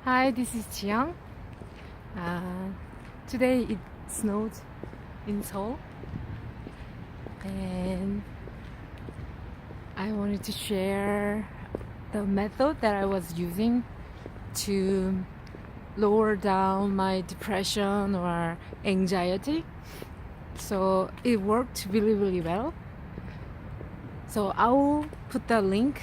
Hi, this is Jiang. Uh, Today it snowed in Seoul, and I wanted to share the method that I was using to lower down my depression or anxiety. So it worked really, really well. So I'll put the link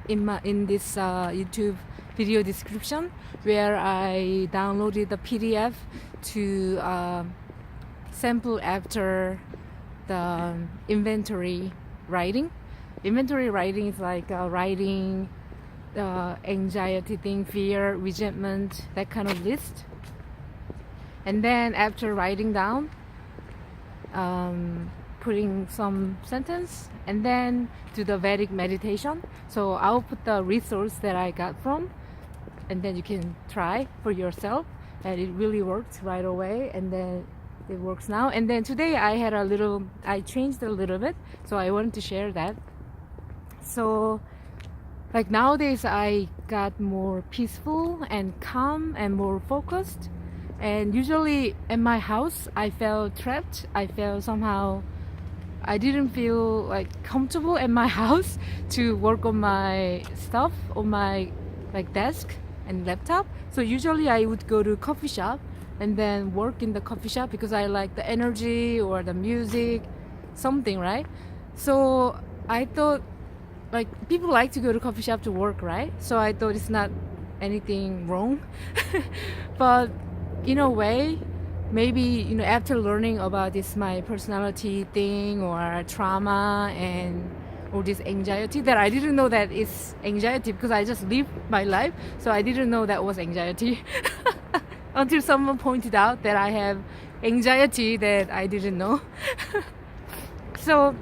in this YouTube video description where I downloaded the PDF to sample after the inventory writing. Inventory writing is like writing anxiety thing, fear, resentment, that kind of list. And then after writing down, putting some sentence and then do the Vedic meditation. So I'll put the resource that I got from, and then you can try for yourself, and it really worked right away, and then it works now. And then today I changed a little bit, so I wanted to share that. So like nowadays I got more peaceful and calm and more focused. And usually in my house I felt trapped. I felt somehow I didn't feel like comfortable in my house to work on my stuff on my like desk and laptop. So usually I would go to coffee shop and then work in the coffee shop because I like the energy or the music, something, right? So I thought like people like to go to coffee shop to work, right? So I thought it's not anything wrong. But in a way, maybe after learning about this my personality thing or trauma and all this anxiety that I didn't know that it's anxiety because I just live my life, so I didn't know that was anxiety until someone pointed out that I have anxiety that I didn't know. So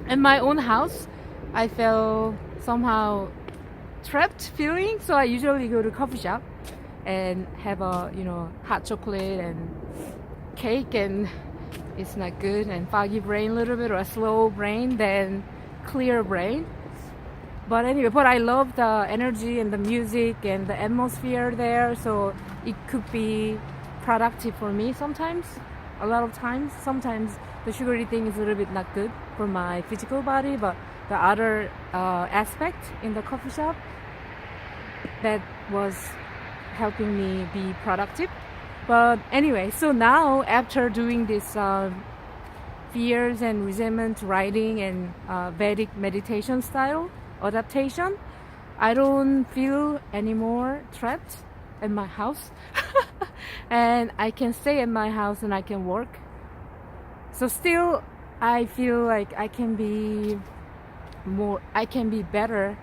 in my own house I felt somehow trapped feeling, so I usually go to coffee shop and have a hot chocolate and cake, and it's not good, and foggy brain a little bit, or a slow brain than clear brain. But anyway, but I love the energy and the music and the atmosphere there, so it could be productive for me sometimes. A lot of times, sometimes the sugary thing is a little bit not good for my physical body, but the other aspect in the coffee shop that was helping me be productive. But anyway, so now after doing this fears and resentment writing and Vedic meditation style adaptation, I don't feel anymore trapped in my house. And I can stay in my house and I can work. So still I feel like I can be better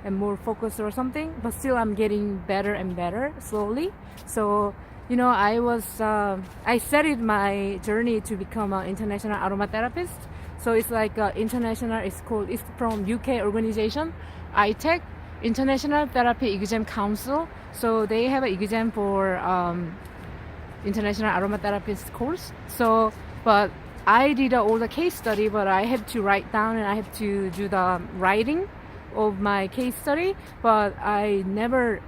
and more focused or something, but still I'm getting better and better slowly. So I started my journey to become an international aromatherapist. So it's like international, it's from UK organization, ITEC, International Therapy Exam Council. So they have an exam for international aromatherapist course. So but I did all the case study, but I have to write down and I have to do the writing of my case study, but I never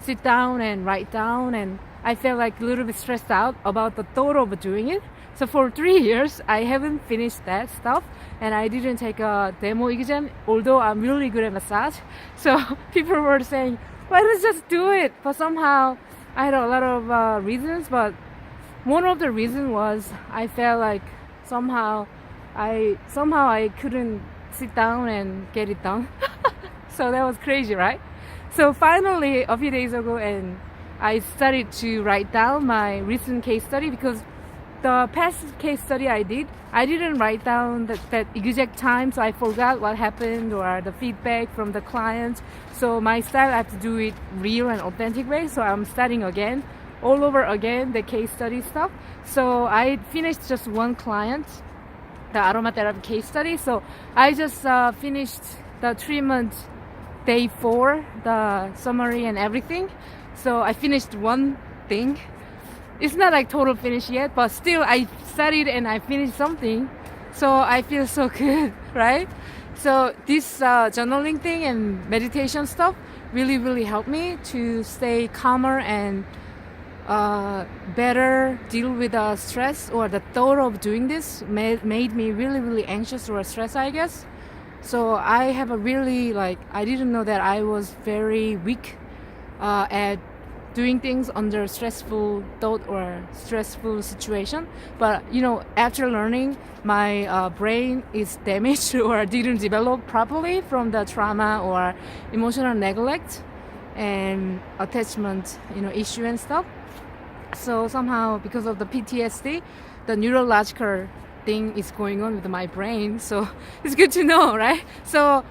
sit down and write down, and I felt like a little bit stressed out about the thought of doing it. So for 3 years I haven't finished that stuff, and I didn't take a demo exam, although I'm really good at massage. So people were saying, why don't you just do it? But somehow I had a lot of reasons, but one of the reasons was I felt like somehow I couldn't sit down and get it done. So that was crazy, right? So finally a few days ago, and I started to write down my recent case study, because the past case study I didn't write down that exact time, so I forgot what happened or the feedback from the client. So my style, I have to do it real and authentic way, so I'm starting again, all over again, the case study stuff. So I finished just one client, the aromatherapy case study. So I just finished the treatment day 4, the summary and everything. So I finished one thing. It's not like total finish yet, but still I studied and I finished something. So I feel so good, right? So this journaling thing and meditation stuff really, really helped me to stay calmer and better deal with the stress, or the thought of doing this made me really, really anxious or stressed, I guess. So I have a really, like, I didn't know that I was very weak at doing things under stressful thought or stressful situation. But after learning, my brain is damaged or didn't develop properly from the trauma or emotional neglect and attachment issue and stuff. So somehow, because of the PTSD, the neurological thing is going on with my brain. So it's good to know, right? So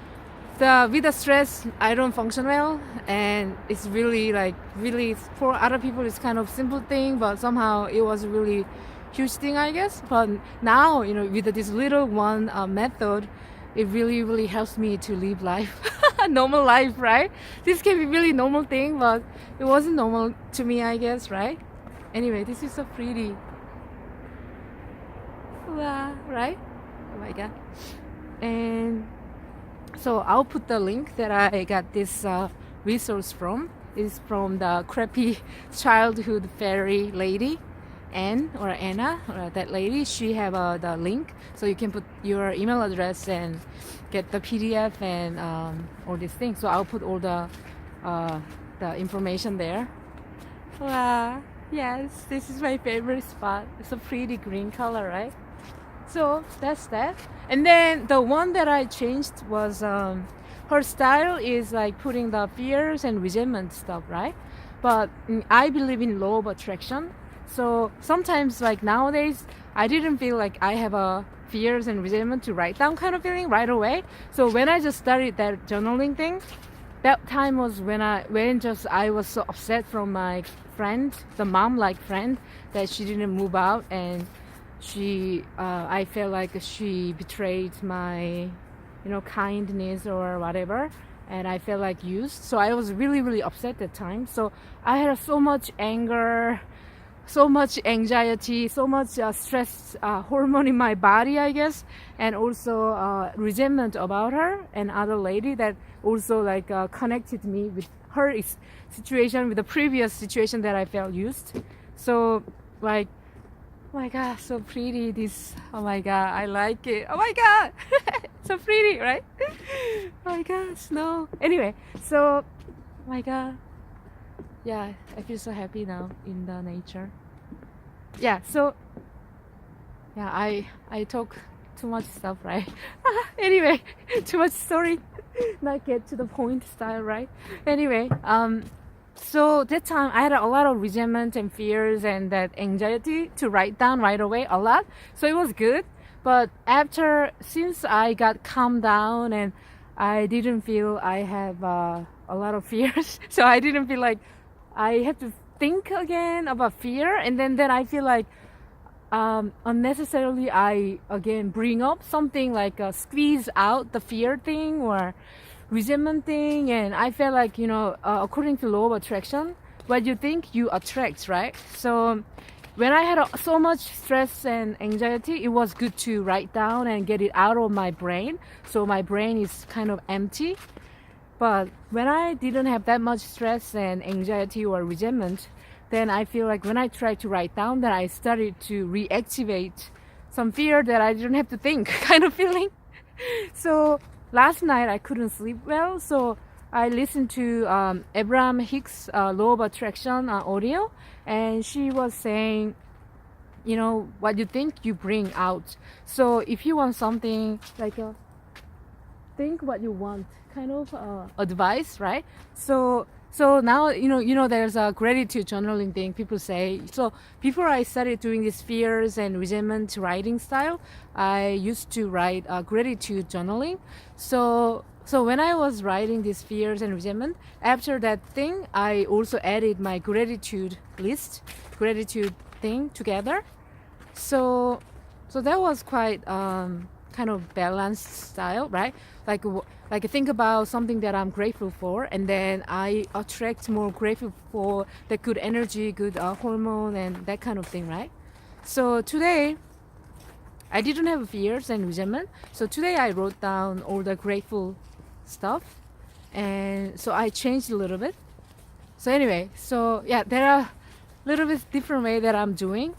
with the stress, I don't function well, and it's really, like, really, for other people it's kind of simple thing, but somehow it was a really huge thing, I guess. But now, with this little one method, it really, really helps me to live life, normal life, right? This can be really normal thing, but it wasn't normal to me, I guess, right? Anyway, this is so pretty. Wow, right? Oh my god. And so I'll put the link that I got this resource from. It's from the crappy childhood fairy lady, Anna, or that lady. She have the link, so you can put your email address and get the PDF and all these things. So I'll put all the information there. Wow, yes, this is my favorite spot. It's a pretty green color, right? So that's that. And then the one that I changed was her style is like putting the fears and resentment stuff, right? But I believe in law of attraction. So sometimes, like nowadays, I didn't feel like I have a fears and resentment to write down kind of feeling right away. So when I just started that journaling thing, that time was when I was so upset from my friend, the mom-like friend, that she didn't move out, and I felt like she betrayed my kindness or whatever, and I felt like used. So I was really, really upset at that time. So I had so much anger, so much anxiety, so much stress hormone in my body, I guess, and also resentment about her and other lady that also like connected me with her situation, with the previous situation that I felt used. So like, oh my god, so pretty this. Oh my god, I like it. Oh my god, so pretty, right? Oh my god, snow. Anyway, so, oh my god, yeah, I feel so happy now in the nature. Yeah, so, yeah, I talk too much stuff, right? Anyway, too much story, not get to the point style, right? Anyway, so that time I had a lot of resentment and fears and that anxiety to write down right away, a lot. So it was good. But since I got calmed down and I didn't feel I have a lot of fears, so I didn't feel like I had to think again about fear, and then I feel like unnecessarily I again bring up something like squeeze out the fear thing or resentment thing, and I felt like according to law of attraction, what you think you attract, right? So when I had so much stress and anxiety, it was good to write down and get it out of my brain, so my brain is kind of empty. But when I didn't have that much stress and anxiety or resentment, then I feel like when I tried to write down, then I started to reactivate some fear that I didn't have to think kind of feeling. So last night I couldn't sleep well, so I listened to Abraham Hicks' Law of Attraction audio, and she was saying, what you think you bring out. So if you want something like think what you want kind of advice, right? So now there's a gratitude journaling thing people say. So before I started doing this fears and resentment writing style, I used to write gratitude journaling. So when I was writing these fears and resentment, after that thing, I also added my gratitude list, gratitude thing together. So that was quite kind of balanced style, right? Like think about something that I'm grateful for, and then I attract more grateful for that good energy, good hormone, and that kind of thing, right? So today, I didn't have fears and resentment. So today I wrote down all the grateful stuff, and so I changed a little bit. So anyway, so yeah, there are a little bit different way that I'm doing.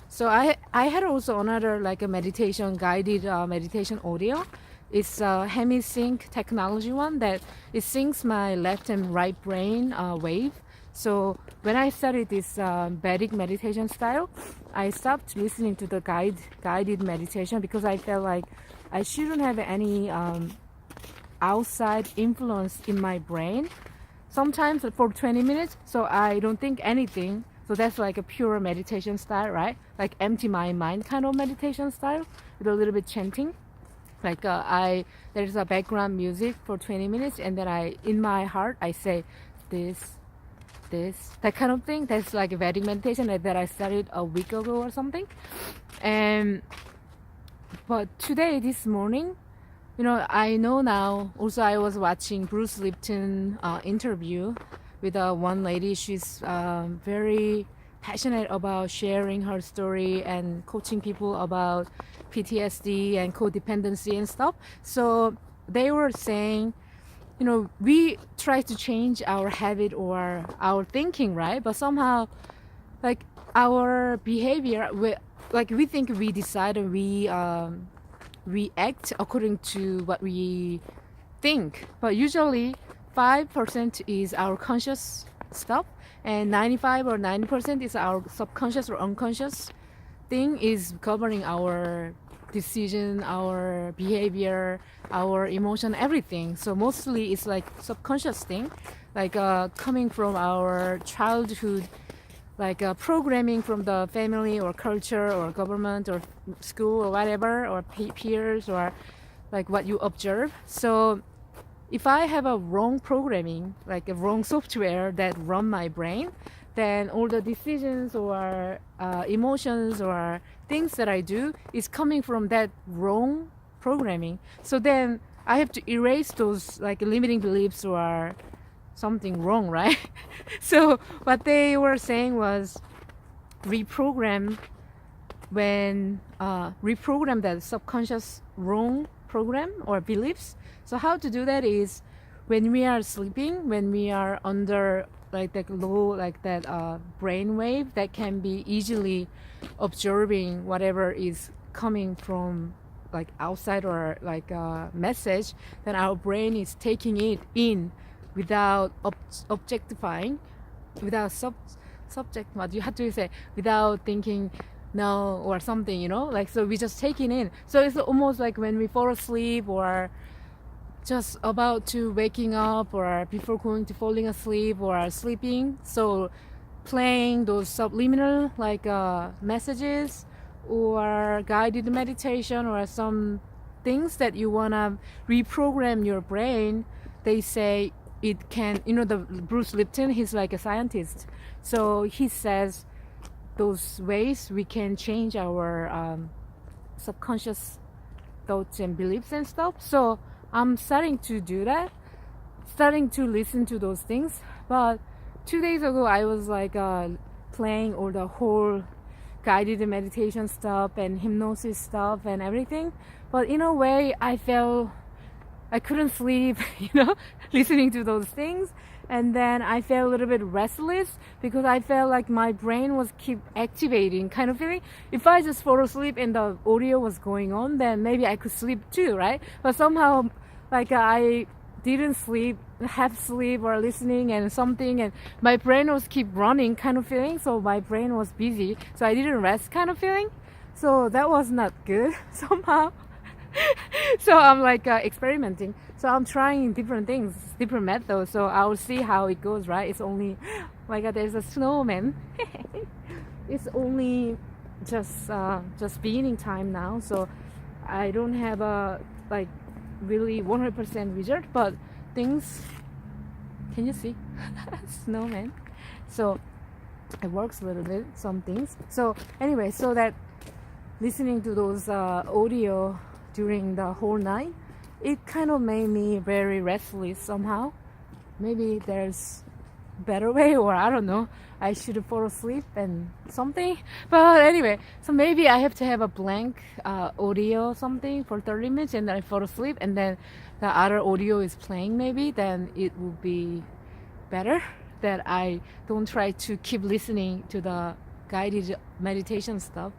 So I had also another like a meditation guided meditation audio. It's a hemi-sync technology one that it syncs my left and right brain wave. So when I started this Vedic meditation style, I stopped listening to the guided meditation because I felt like I shouldn't have any outside influence in my brain. Sometimes for 20 minutes, so I don't think anything. So that's like a pure meditation style, right? Like empty my mind kind of meditation style with a little bit chanting. Like there's a background music for 20 minutes, and then in my heart, I say this, that kind of thing. That's like a Vedic meditation that I started a week ago or something. But today, this morning, I know now. Also, I was watching Bruce Lipton interview with one lady. She's very passionate about sharing her story and coaching people about PTSD and codependency and stuff. So they were saying, we try to change our habit or our thinking, right? But somehow, like our behavior, we think we decide and we act according to what we think. But usually 5% is our conscious stuff, and 95 or 90% is our subconscious or unconscious thing is governing our decision, our behavior, our emotion, everything. So mostly it's like subconscious thing, like coming from our childhood, like programming from the family or culture or government or school or whatever, or peers, or like what you observe. So if I have a wrong programming, like a wrong software that run my brain, then all the decisions or emotions or things that I do is coming from that wrong programming. So then I have to erase those like limiting beliefs or something wrong, right? So what they were saying was reprogram that subconscious wrong program or beliefs. So how to do that is when we are sleeping, when we are under like that low, like that brain wave that can be easily observing whatever is coming from like outside or like a message, then our brain is taking it in without objectifying, without what you have to say, without thinking no or something, like, so we just take it in. So it's almost like when we fall asleep or just about to waking up or before going to falling asleep or sleeping, so playing those subliminal like messages or guided meditation or some things that you want to reprogram your brain. They say it can, the Bruce Lipton, he's like a scientist, so he says those ways we can change our subconscious thoughts and beliefs and stuff. So I'm starting to do that, starting to listen to those things. But 2 days ago I was like playing all the whole guided meditation stuff and hypnosis stuff and everything, but in a way I felt I couldn't sleep listening to those things. And then I felt a little bit restless because I felt like my brain was keep activating kind of feeling. If I just fall asleep and the audio was going on, then maybe I could sleep too, right? But somehow like I didn't sleep, half sleep or listening and something, and my brain was keep running kind of feeling. So my brain was busy, so I didn't rest kind of feeling. So that was not good somehow. So I'm like experimenting. So I'm trying different things, different methods. So I'll see how it goes, right? It's only, oh my God, there's a snowman. It's only just beginning time now. So I don't have a like really 100% result, but things, can you see? Snowman. So it works a little bit, some things. So anyway, so that listening to those audio during the whole night, it kind of made me very restless somehow. Maybe there's better way, or I don't know, I should fall asleep and something. But anyway, so maybe I have to have a blank audio or something for 30 minutes and then I fall asleep and then the other audio is playing, maybe then it will be better that I don't try to keep listening to the guided meditation stuff.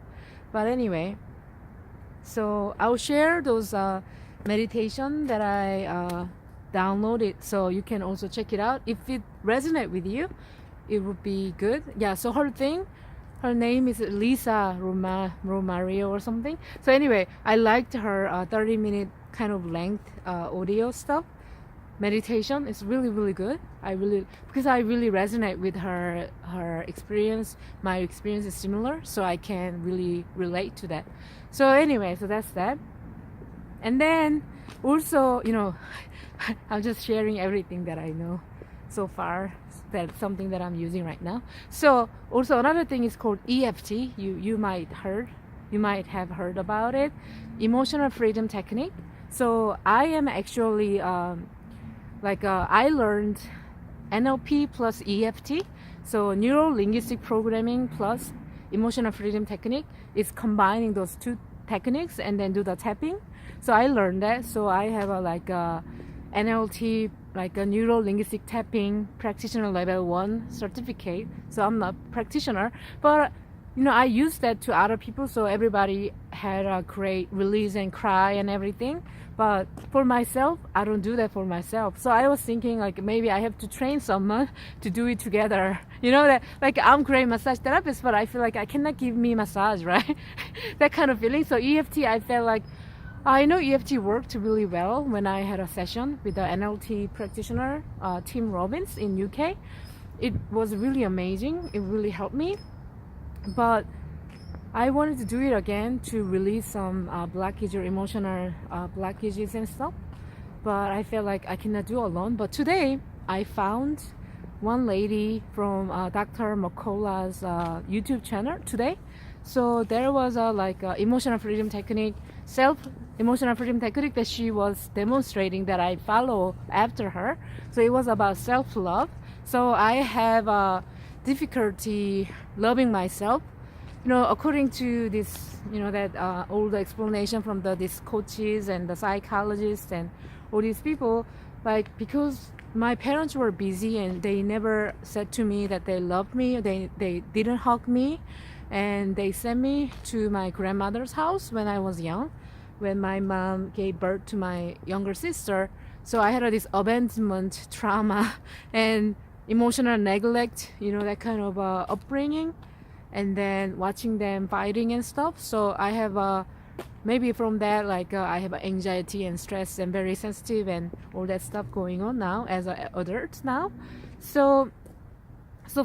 But anyway, so I'll share those meditation that I downloaded, so you can also check it out. If it resonate with you, it would be good. Yeah, so her name is Lisa Romario or something. So anyway, I liked her 30-minute kind of length audio stuff. Meditation is really, really good. Because I really resonate with her experience. My experience is similar, so I can really relate to that. So anyway, so that's that. And then also, I'm just sharing everything that I know so far. That's something that I'm using right now. So also another thing is called EFT. You might have heard about it, emotional freedom technique. So I am actually I learned NLP plus EFT. So neuro linguistic programming plus emotional freedom technique is combining those two techniques and then do the tapping. So I learned that. So I have a NLT, like a neuro linguistic tapping practitioner level 1 certificate. So I'm not a practitioner, but I use that to other people, so everybody had a great release and cry and everything. But for myself, I don't do that for myself. So I was thinking maybe I have to train someone to do it together. That I'm great massage therapist, but I feel like I cannot give me massage, right? That kind of feeling. So EFT, I felt like I know EFT worked really well when I had a session with the NLT practitioner, Tim Robbins in UK. It was really amazing. It really helped me. But I wanted to do it again to release some blockage or emotional blockages and stuff. But I felt like I cannot do alone. But today I found one lady from Dr. McCullough's YouTube channel today. So there was a emotional freedom technique, self-emotional freedom technique that she was demonstrating that I follow after her. So it was about self-love. So I have difficulty loving myself. According to this, that all the explanation from these coaches and the psychologists and all these people, because my parents were busy and they never said to me that they loved me, they didn't hug me, and they sent me to my grandmother's house when I was young, when my mom gave birth to my younger sister. So I had this abandonment trauma and emotional neglect, that kind of upbringing, and then watching them fighting and stuff. So I have maybe from that I have anxiety and stress and very sensitive and all that stuff going on now as an adult now. So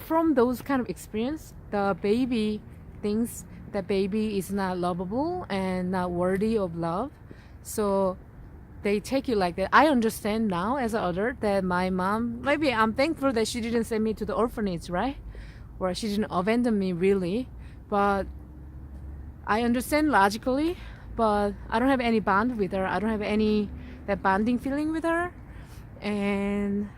from those kind of experience, the baby thinks that baby is not lovable and not worthy of love. So they take it like that. I understand now as an adult that my mom, maybe I'm thankful that she didn't send me to the orphanage, right? Or she didn't abandon me really. But I understand logically, but I don't have any bond with her. I don't have that bonding feeling with her. And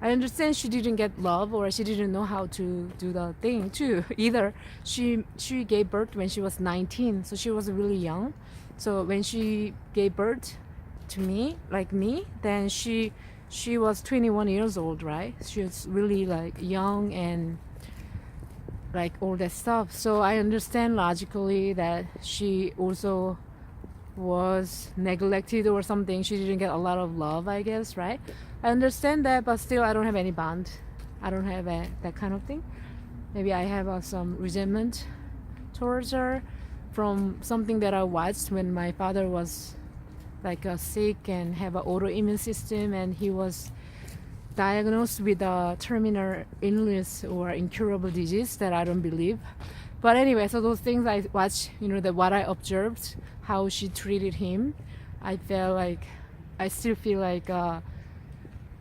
I understand she didn't get love, or she didn't know how to do the thing too either. She gave birth when she was 19, so she was really young. So when she gave birth to me, then she was 21 years old, right? She was really young and all that stuff. So I understand logically that she also was neglected or something. She didn't get a lot of love, I guess, right? I understand that, but still I don't have any bond. I don't have that kind of thing. Maybe I have some resentment towards her from something that I watched when my father was sick and have an autoimmune system, and he was diagnosed with a terminal illness or incurable disease that I don't believe. But anyway, so those things I watched, what I observed, how she treated him, I still feel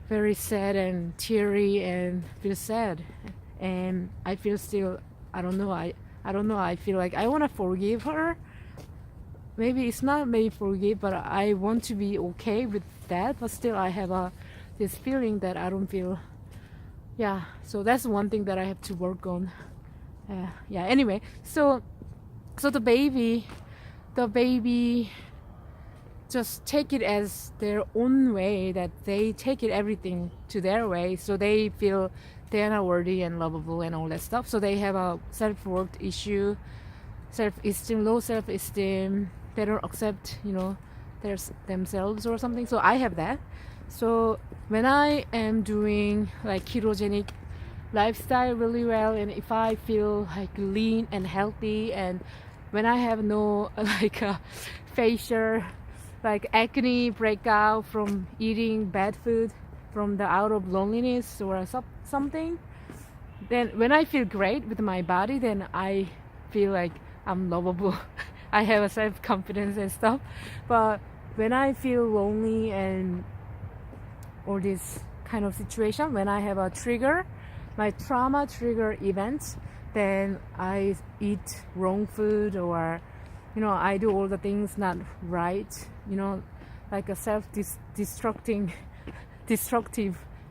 very sad and teary and feel sad. And I feel still, I don't know, I feel like I want to forgive her. Maybe it's not maybe forgive, but I want to be okay with that. But still I have this feeling that I don't feel, yeah, so that's one thing that I have to work on. Yeah, anyway, so the baby just take it as their own way, that they take it everything to their way, so they feel they're not worthy and lovable and all that stuff. So they have a self-worth issue, self-esteem, low self-esteem. They don't accept, themselves or something. So I have that. So when I am doing like ketogenic lifestyle really well, and if I feel like lean and healthy, and when I have no like facial like acne breakout from eating bad food from the out of loneliness or something, then when I feel great with my body, then I feel like I'm lovable. I have a self-confidence and stuff. But when I feel lonely and all this kind of situation, when I have a trigger, my trauma trigger events, then I eat wrong food, or I do all the things not right, like a self-destructive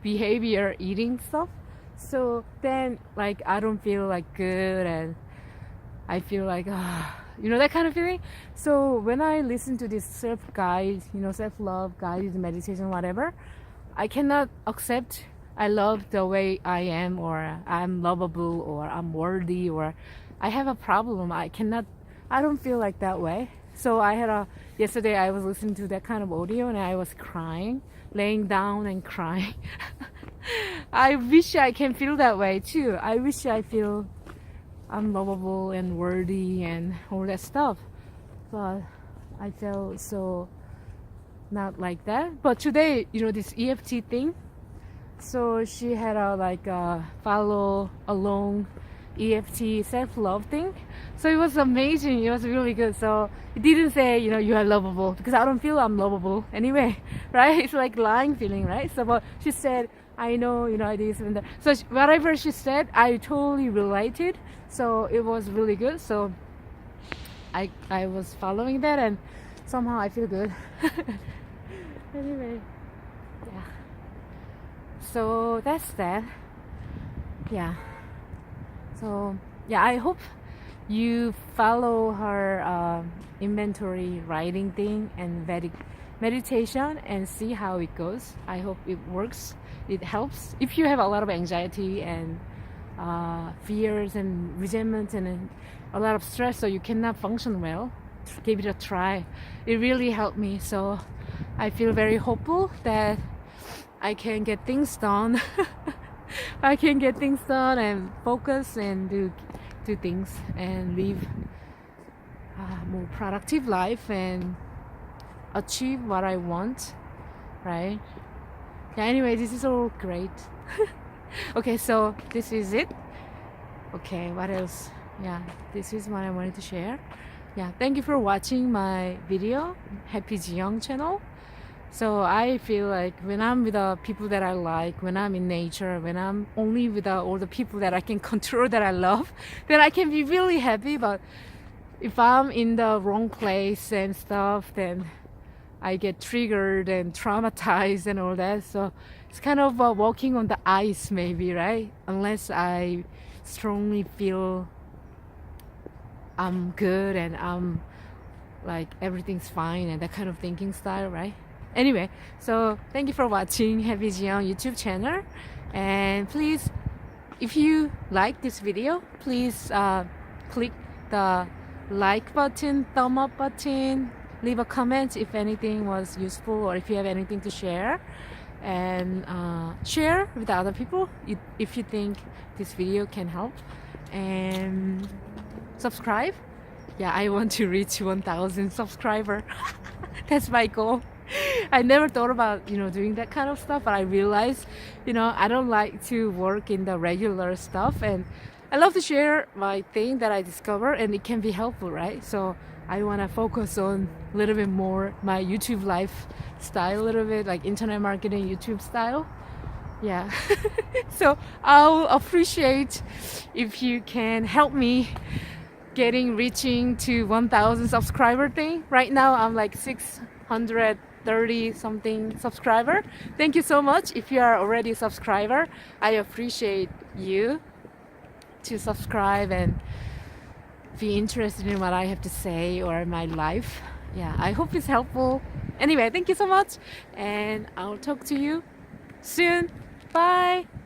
behavior, eating stuff. So then like I don't feel like good, and I feel like that kind of feeling. So when I listen to this self-guide, self-love guided meditation, whatever, I cannot accept I love the way I am, or I'm lovable, or I'm worthy, or I have a problem. I don't feel like that way. So yesterday I was listening to that kind of audio, and I was crying, laying down and crying. I wish I can feel that way too. I wish I feel I'm lovable and worthy and all that stuff. But I felt so not like that. But today, this EFT thing, so she had a follow along EFT self-love thing. So it was amazing. It was really good. So it didn't say, you are lovable, because I don't feel I'm lovable anyway, right? It's like lying feeling, right? So but she said, I know, this and that. So whatever she said, I totally related. So it was really good. So I was following that, and somehow I feel good. Anyway, yeah. So that's that. Yeah. So yeah, I hope you follow her inventory writing thing and Vedic meditation and see how it goes. I hope it works. It helps. If you have a lot of anxiety and fears and resentment and a lot of stress, so you cannot function well, give it a try. It really helped me. So I feel very hopeful that I can get things done. I can get things done and focus and do things and live a more productive life and achieve what I want, right? Yeah, anyway, this is all great. Okay, so this is it. Okay, what else? Yeah, this is what I wanted to share. Yeah, thank you for watching my video, Happy Jiyoung channel. So I feel like when I'm with the people that I like, when I'm in nature, when I'm only with all the people that I can control, that I love, then I can be really happy. But if I'm in the wrong place and stuff, then I get triggered and traumatized and all that. So it's kind of walking on the ice maybe, right? Unless I strongly feel I'm good and I'm like everything's fine and that kind of thinking style, right? Anyway, so thank you for watching Happy Jiyoung YouTube channel, and please, if you like this video, please click the like button, thumb up button, leave a comment if anything was useful, or if you have anything to share, and share with other people if you think this video can help, and subscribe. Yeah, I want to reach 1,000 subscriber. That's my goal. I never thought about doing that kind of stuff, but I realized I don't like to work in the regular stuff, and I love to share my thing that I discover, and it can be helpful, right? So I want to focus on a little bit more my YouTube lifestyle, a little bit like internet marketing YouTube style. Yeah. So I'll appreciate if you can help me reaching to 1,000 subscriber thing. Right now I'm like 600 30 something subscriber. Thank you so much. If you are already a subscriber, I appreciate you to subscribe and be interested in what I have to say or my life. Yeah, I hope it's helpful. Anyway, thank you so much, and I'll talk to you soon. Bye.